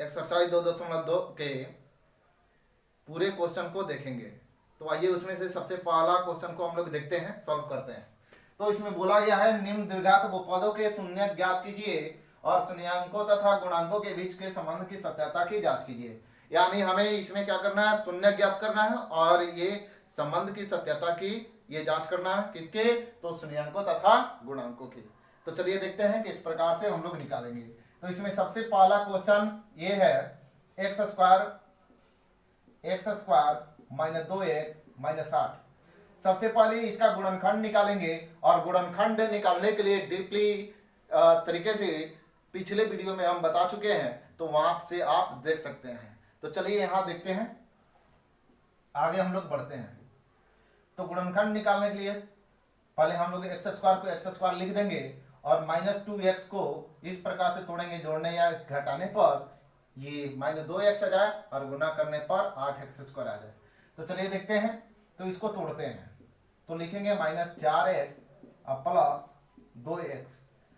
Exercise 2.2 के पूरे question को देखेंगे। तो आइए उसमें से सबसे पहला क्वेश्चन को हम लोग देखते हैं, सॉल्व करते हैं। तो इसमें बोला गया है निम्न द्विघात बहुपदों के शून्यक ज्ञात कीजिए और शून्याङ्कों तथा गुणांकों के बीच के संबंध की सत्यता की जांच कीजिए। यानी हमें इसमें क्या करना है, शून्यक ज्ञात करना है और ये संबंध की सत्यता की ये जांच करना है। किसके? तो शून्याङ्कों तथा गुणांकों की। तो चलिए देखते हैं किस प्रकार से हम लोग निकालेंगे। तो इसमें सबसे पहला क्वेश्चन ये है x square minus 2x minus 8। सबसे पहले इसका गुणनखंड निकालेंगे और गुणनखंड निकालने के लिए डीपली तरीके से पिछले वीडियो में हम बता चुके हैं, तो वहां से आप देख सकते हैं। तो चलिए यहां देखते हैं, आगे हम लोग बढ़ते हैं। तो गुणनखंड निकालने के लिए पहले हम लोग एक्स स्क्वायर को एक्स स्क्वायर लिख देंगे और माइनस 2x को इस प्रकार से तोड़ेंगे, जोड़ने या घटाने पर ये माइनस 2x आ जाए और गुना करने पर 8x स्क्वायर आ जाए। तो चलिए देखते हैं, तो इसको तोड़ते हैं। तो लिखेंगे माइनस 4x और प्लस 2x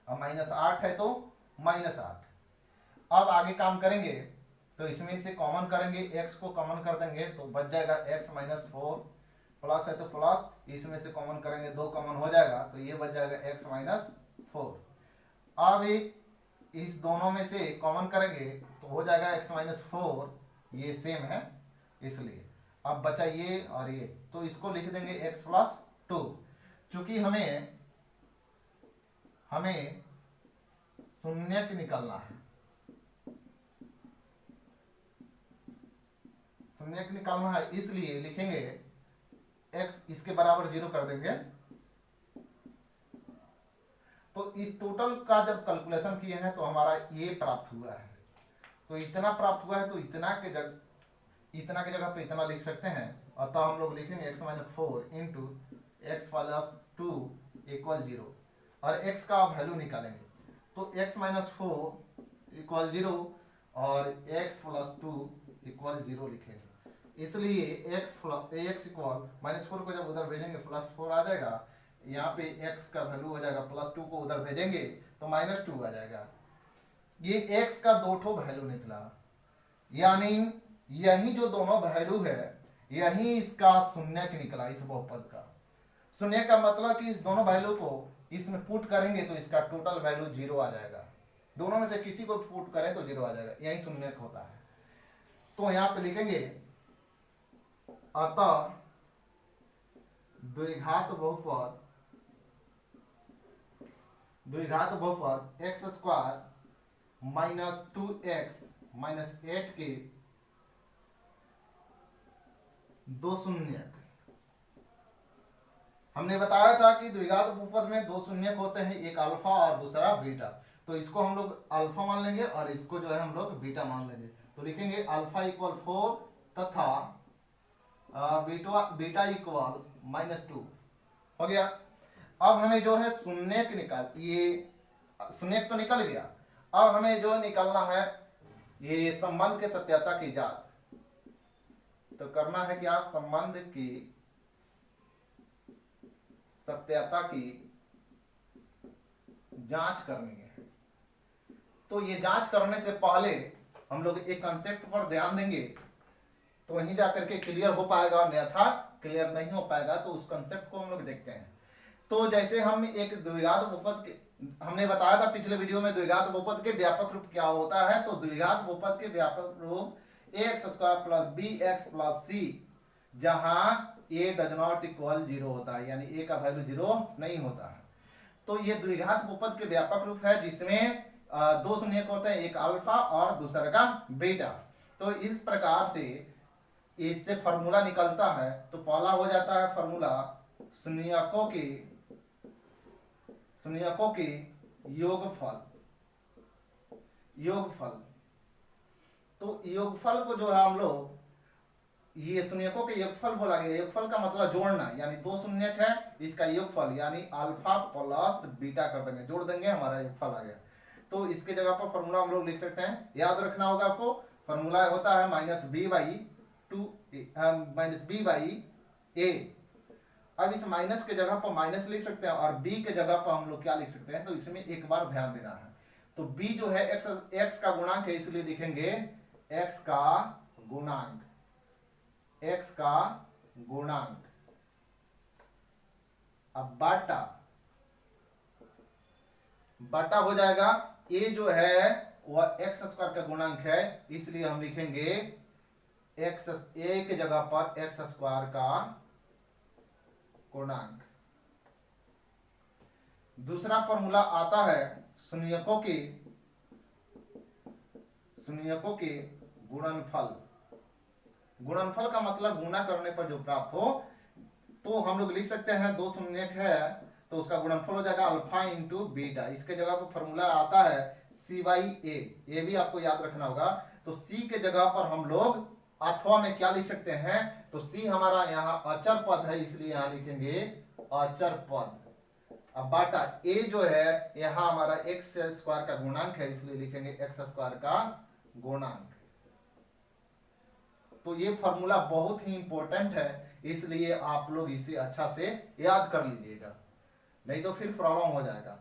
और माइनस 8 है तो माइनस 8। अब आगे काम करेंगे, तो इसमें से कॉमन करेंगे, x को कॉमन कर देंगे तो बच जाएगा x माइनस 4, प्लस है तो प्लस, इसमें से कॉमन करेंगे 2 कॉमन हो जाएगा तो ये बच जाएगा x माइनस 4। अब इस दोनों में से कॉमन करेंगे तो हो जाएगा x माइनस 4, ये सेम है इसलिए। अब बचा ये और ये, तो इसको लिख देंगे x प्लस 2। चूंकि हमें शून्यक निकालना है, शून्यक निकालना है, इसलिए लिखेंगे x इसके बराबर 0 कर देंगे। तो इस टोटल का जब कैलकुलेशन किए हैं तो हमारा ये प्राप्त हुआ है। तो इतना प्राप्त हुआ है, तो इतना के जगह पे इतना लिख सकते हैं। अतः हम लोग लिखेंगे x minus 4 into x plus 2 equal 0 और x का वैल्यू निकालेंगे। तो x माइनस 4 इक्वल 0 और x प्लस 2 इक्वल 0 लिखेंगे। इसलिए x इक्वल माइनस 4 को जब उधर भेजेंगे प्लस 4 आ जाएगा, यहाँ पे x का वैल्यू हो जाएगा, प्लस 2 को उधर भेजेंगे तो माइनस 2 आ जाएगा। ये x का दो ठो वैल्यू निकला, यानी यही जो दोनों वैल्यू है यही इसका शून्यक निकला। इस बहुपद का शून्य का मतलब कि इस दोनों वैल्यू को इसमें पुट करेंगे तो इसका टोटल वैल्यू 0 आ जाएगा। दोनों में से किसी को पुट करें तो 0 आ जाएगा, यही शून्यक होता है। तो यहाँ पे लिखेंगे अतः द्विघात बहुपद x square minus 2x minus 8 के दो शून्यक। हमने बताया था कि द्विघात बहुपद में दो शून्यक होते हैं, एक अल्फा और दूसरा बीटा। तो इसको हम लोग अल्फा मान लेंगे और इसको जो है हम लोग बीटा मान लेंगे। तो लिखेंगे अल्फा इक्वल 4 तथा बीटा इक्वल माइनस 2 हो गया। अब हमें जो है शून्यक शून्यक तो निकल गया। अब हमें जो निकालना है ये संबंध के सत्यता की जांच। तो करना है क्या, संबंध की सत्यता की जांच करनी है। तो ये जांच करने से पहले हम लोग एक कंसेप्ट पर ध्यान देंगे, तो वहीं जाकर के क्लियर हो पाएगा, अन्यथा क्लियर नहीं हो पाएगा। तो उस कंसेप्ट को हम लोग देखते हैं। तो जैसे हम एक द्विघात बहुपद के, हमने बताया था पिछले वीडियो में द्विघात बहुपद के व्यापक रूप क्या होता है। तो द्विघात बहुपद के व्यापक रूप x square plus b x plus c, जहां ए डज नॉट इक्वल 0 होता है, यानी ए का वैल्यू 0 नहीं होता है। तो ये द्विघात बहुपद के व्यापक रूप है जिसमें दो शून्यक होते हैं, एक अल्फा और दूसरा का बीटा। तो इस प्रकार से इससे फॉर्मूला निकलता है। तो पहला हो जाता है फॉर्मूला शून्यकों के योगफल। तो योगफल को जो है हम लोग ये शून्यकों के योगफल बोला गया। योगफल का मतलब जोड़ना, यानी दो शून्यक है, इसका योगफल यानी अल्फा प्लस बीटा कर देंगे, जोड़ देंगे, हमारा योगफल आ गया। तो इसके जगह पर फॉर्मूला हम लोग लिख सकते हैं, याद रखना होगा आपको। फॉर्मूला होता है माइनस बी बाई ए। अब इस माइनस के जगह पर माइनस लिख सकते हैं और बी के जगह पर हम लोग क्या लिख सकते हैं, तो इसमें एक बार ध्यान देना है। तो b जो है x का गुणांक है, इसलिए लिखेंगे x का गुणांक, x का गुणांक। अब बाटा हो जाएगा, a जो है वह एक्स स्क्वायर का गुणांक है, इसलिए हम लिखेंगे एक्स, ए के जगह पर एक्स स्क्वायर का गुणांक। दूसरा फॉर्मूला आता है शून्यकों के गुणनफल। गुणनफल का मतलब गुणा करने पर जो प्राप्त हो, तो हम लोग लिख सकते हैं दो शून्यक है तो उसका गुणनफल हो जाएगा अल्फा इंटू बीटा। इसके जगह पर फॉर्मूला आता है सी बाई ए, ये भी आपको याद रखना होगा। तो सी के जगह पर हम लोग अथवा में क्या लिख सकते हैं, तो सी हमारा यहाँ अचर पद है, इसलिए यहाँ लिखेंगे अचर पद। अब बाटा ए जो है यहाँ हमारा एक्स स्क्वायर का गुणांक है, इसलिए लिखेंगे एक्स स्क्वायर का गुणांक। तो ये फॉर्मूला बहुत ही इंपॉर्टेंट है, इसलिए आप लोग इसे अच्छा से याद कर लीजिएगा, नहीं तो फिर प्रॉब्लम हो जाएगा।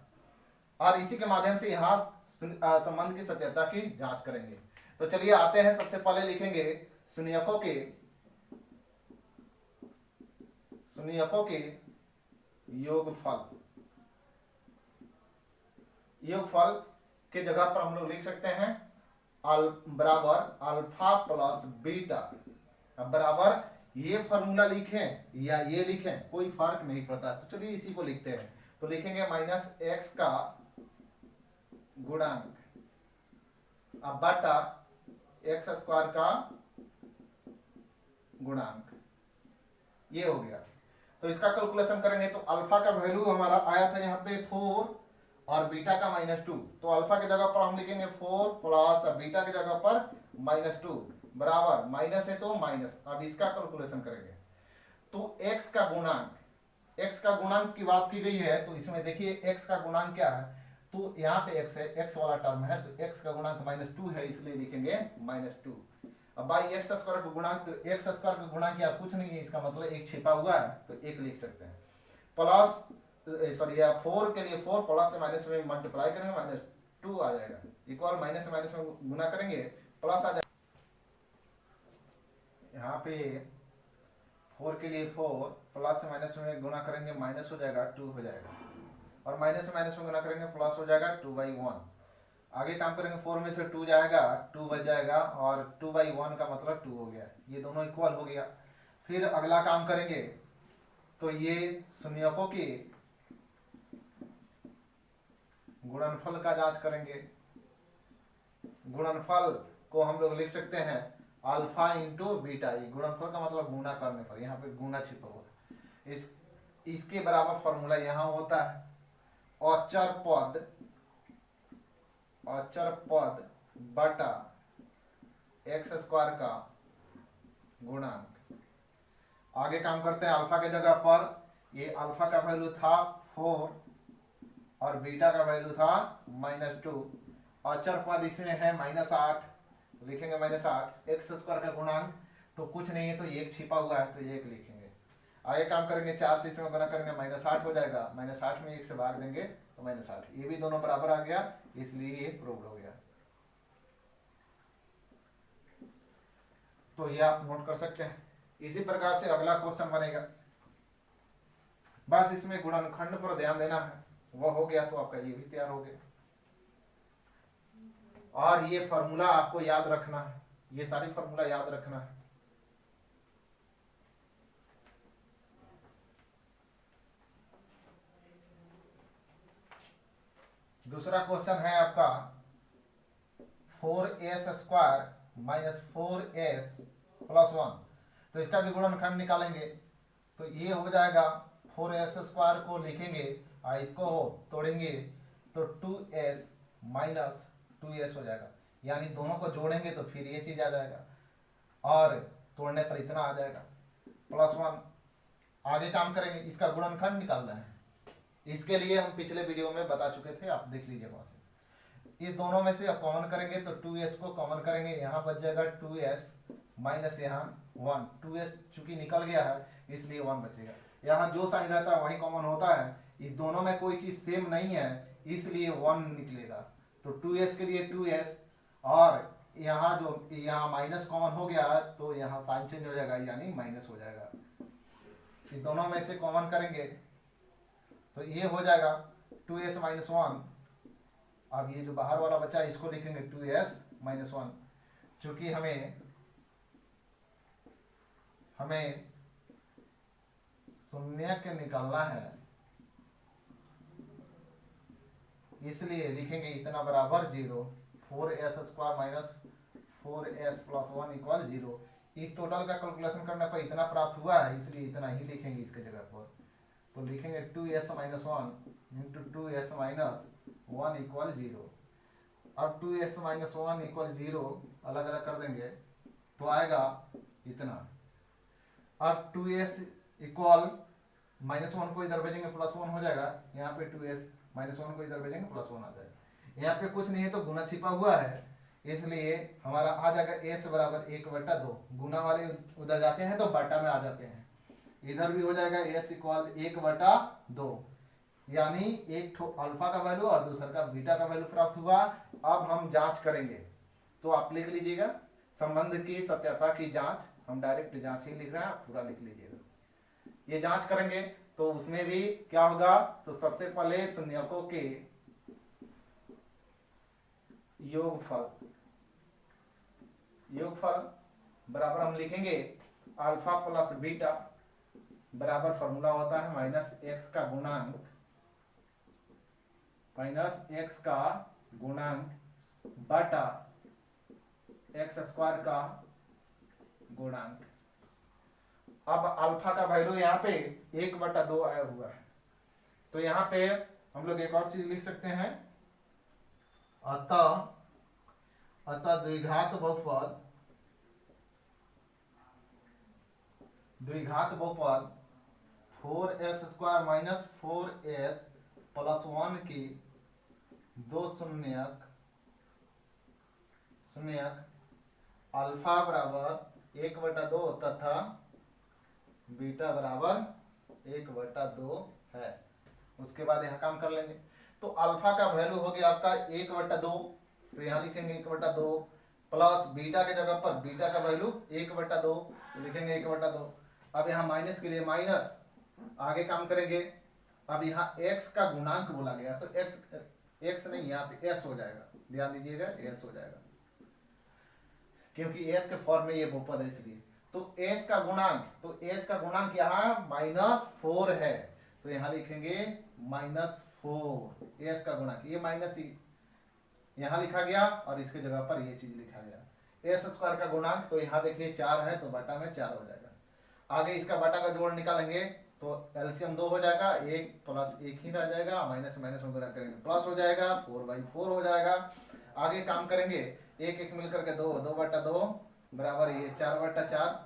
और इसी के माध्यम से यहाँ संबंध की सत्यता की जांच करेंगे। तो चलिए आते हैं, सबसे पहले लिखेंगे शून्यकों के योगफल। योगफल के जगह पर हम लोग लिख सकते हैं बराबर अल्फा प्लस बीटा। अब बराबर ये फॉर्मूला लिखें या ये लिखें, कोई फर्क नहीं पड़ता। तो चलिए इसी को लिखते हैं, तो लिखेंगे माइनस एक्स का गुणांक, अब बटा एक्स स्क्वायर का गुणांक, ये हो गया। तो इसका कैलकुलेशन करेंगे तो अल्फा का वैल्यू हमारा आया था यहाँ पे 4 और बीटा का -2। तो अल्फा के जगह पर हम लिखेंगे 4 प्लस बीटा के जगह पर -2 बराबर माइनस है तो माइनस। अब इसका कैलकुलेशन करेंगे तो x का गुणांक की बात की गई है, तो इसमें देखिए x का गुणांक क्या है, तो यहाँ पे x है, x वाला टर्म है, तो x का गुणांक -2 है, इसलिए लिखेंगे -2। अब बाई एक्स स्क्वायर का गुणांक, तो एक्स स्क्वायर का गुणांक या कुछ नहीं है, इसका मतलब एक छिपा हुआ है, तो एक लिख सकते हैं। प्लस सॉरी 4 के लिए 4 प्लस से माइनस में मल्टीप्लाई करेंगे -2 आ जाएगा, इक्वल माइनस से माइनस में गुना करेंगे प्लस आ जाएगा। यहाँ पे 4 के लिए 4 प्लस से माइनस में गुना करेंगे माइनस हो जाएगा 2 हो जाएगा, और माइनस से माइनस में गुना करेंगे प्लस हो जाएगा 2/1। आगे काम करेंगे 4 में से 2 जाएगा, 2 बच जाएगा, और 2/1 का मतलब 2 हो गया, ये दोनों इक्वल हो गया। फिर अगला काम करेंगे तो ये शून्यकों के गुणनफल का जांच करेंगे। गुणनफल को हम लोग लिख सकते हैं अल्फा इंटू बीटा। ये गुणनफल का मतलब गुणा करने पर, यहाँ पे गुणा छिपा हुआ है। इसके बराबर फॉर्मूला यहाँ होता है अचर पद बटा एक्स स्क्वायर का गुणांक। आगे काम करते हैं, अल्फा के जगह पर ये अल्फा का वैल्यू था 4 और बीटा का वैल्यू था -2। अचर पद इसमें है -8, लिखेंगे -8। एक्स स्क्वायर का गुणांक तो कुछ नहीं है, तो एक छिपा हुआ है, तो एक लिखेंगे। आगे काम करेंगे 4 से इसमें गुना करेंगे -8 हो जाएगा, -8 में 1 से भाग देंगे तो -8, ये भी दोनों बराबर आ गया, इसलिए ये प्रूव्ड हो गया। तो ये आप नोट कर सकते हैं। इसी प्रकार से अगला क्वेश्चन बनेगा, बस इसमें गुणनखंड पर ध्यान देना है, वह हो गया तो आपका ये भी तैयार हो गया। और ये फॉर्मूला आपको याद रखना है, ये सारी फॉर्मूला याद रखना है। दूसरा क्वेश्चन है आपका 4s square minus 4s plus 1। तो इसका भी गुणनखंड निकालेंगे, तो ये हो जाएगा 4s स्क्वायर को लिखेंगे और इसको तोड़ेंगे तो 2s माइनस 2s हो जाएगा, यानी दोनों को जोड़ेंगे तो फिर ये चीज आ जाएगा, और तोड़ने पर इतना आ जाएगा प्लस 1। आगे काम करेंगे, इसका गुणनखंड निकालना है। इसके लिए हम पिछले वीडियो में बता चुके थे, आप देख लीजिए वहां से। इस दोनों में से कॉमन करेंगे तो 2s को कॉमन करेंगे, यहाँ बच जाएगा 2s माइनस यहाँ 1। 2s चूंकि निकल गया है इसलिए 1 बचेगा। यहाँ जो साइन रहता है वही कॉमन होता है, इस दोनों में कोई चीज सेम नहीं है इसलिए 1 निकलेगा। तो 2s के लिए 2s, और यहाँ जो यहाँ माइनस कॉमन हो गया तो यहाँ साइन चेंज हो जाएगा यानी माइनस हो जाएगा। फिर दोनों में से कॉमन करेंगे तो ये हो जाएगा 2s माइनस 1। अब ये जो बाहर वाला बचा इसको लिखेंगे 2s माइनस 1। चूंकि हमें शून्य के निकालना है इसलिए लिखेंगे इतना बराबर 0। 4s square minus 4s plus 1 equal 0। इस टोटल का कैलकुलेशन करने पर इतना प्राप्त हुआ है इसलिए इतना ही लिखेंगे इसके जगह पर। तो लिखेंगे 2s minus 1 into 2s minus 1 equal 0। अब 2s माइनस 1 इक्वल 0 अलग अलग कर देंगे तो आएगा इतना। अब 2s इक्वल माइनस 1 को इधर भेजेंगे प्लस 1 हो जाएगा, यहाँ पे 2s माइनस 1 को इधर भेजेंगे प्लस 1 आ जाएगा। यहाँ पे कुछ नहीं है तो गुना छिपा हुआ है इसलिए हमारा आ जाएगा s बराबर 1/2। गुना वाले उधर जाते हैं तो बटा में आ जाते हैं, इधर भी हो जाएगा s इक्वल 1/2 यानी एक ठो अल्फा का वैल्यू और दूसरा का बीटा का वैल्यू प्राप्त हुआ। अब हम जांच करेंगे तो आप लिख लीजिएगा संबंध की सत्यता की जांच। हम डायरेक्ट जांच ही लिख रहे हैं, आप पूरा लिख लीजिएगा। ये जांच करेंगे तो उसमें भी क्या होगा, तो सबसे पहले शून्यकों के योगफल बराबर हम लिखेंगे अल्फा प्लस बीटा बराबर फॉर्मूला होता है माइनस एक्स का गुणांक बटा एक्स स्क्वायर का गुणांक। अब अल्फा का वैल्यू यहाँ पे 1/2 आया हुआ है तो यहाँ पे हम लोग एक और चीज लिख सकते हैं, अतः द्विघात बहुपद 4s square minus 4s plus 1 की दो शून्यक अल्फा बराबर 1/2 तथा बीटा बराबर 1/2 है। उसके बाद यहाँ काम कर लेंगे तो अल्फा का वैल्यू हो गया आपका 1/2 तो यहाँ लिखेंगे 1/2 प्लस बीटा के जगह पर बीटा का वैल्यू 1/2 तो लिखेंगे 1/2। अब यहाँ माइनस के लिए माइनस, आगे काम करेंगे। अब यहाँ x का गुणांक बोला गया तो x नहीं यहाँ पे s हो जाएगा, ध्यान दीजिएगा s हो जाएगा क्योंकि s के फॉर्म में ये बहुपद है इसलिए। तो s का गुणांक यहाँ -4 है तो यहाँ लिखेंगे -4 s का गुणांक, ये माइनस ही यहाँ लिखा गया और इसके जगह पर ये चीज लिखा गया। s स्क्वायर का गुणांक तो यहाँ देखिए 4 है तो बटा में 4 हो जाएगा। आगे इसका बटा का जोड़ निकालेंगे तो एलसीएम 2 हो जाएगा, 1 प्लस 1 ही रह जाएगा, माइनस माइनस वगैरह करेंगे प्लस हो जाएगा, 4/4 हो जाएगा। आगे काम करेंगे 1 मिलकर के 2/2 बराबर ये 4/4,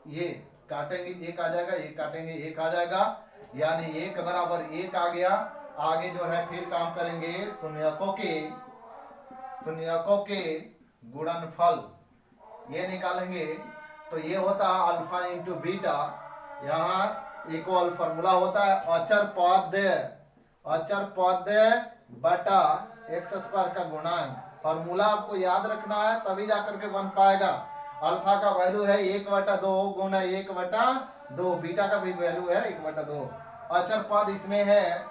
ये काटेंगे 1 आ जाएगा, 1 काटेंगे 1 आ जाएगा यानी 1 बराबर 1 आ गया। आगे जो है फिर काम करेंगे शून्यकों के गुणनफल ये निकालेंगे तो ये होता है अल्फा इंटू बीटा। यहाँ इक्वल फॉर्मूला होता है अचर पद बटा एक्स स्क्वायर का गुणांक। फॉर्मूला आपको याद रखना है तभी जाकर के बन पाएगा। अल्फा का वैल्यू है 1/2 गुना 1/2, बीटा का भी वैल्यू है 1/2। अचर पद इसमें है,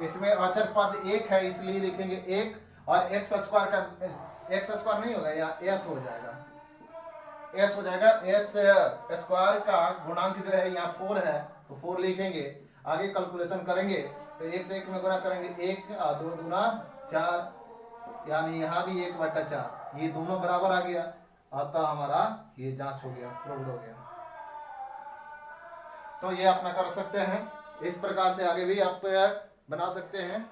इसमें अचर पद 1 है इसलिए लिखेंगे 1 और एक्स स्क्वायर नहीं होगा यहाँ s हो जाएगा, s हो जाएगा। s स्क्वायर का गुणांक जो है यहाँ 4 है तो 4 लिखेंगे। आगे कैलकुलेशन करेंगे तो 1 से 1 में गुना करेंगे 1 और 2 दूना 4 यानी यहाँ भी 1/4, ये दोनों बराबर आ गया। अतः हमारा ये जांच हो गया, प्रूव्ड हो गया। तो ये अपना कर सकते हैं, इस प्रकार से आगे भी आप बना सकते हैं।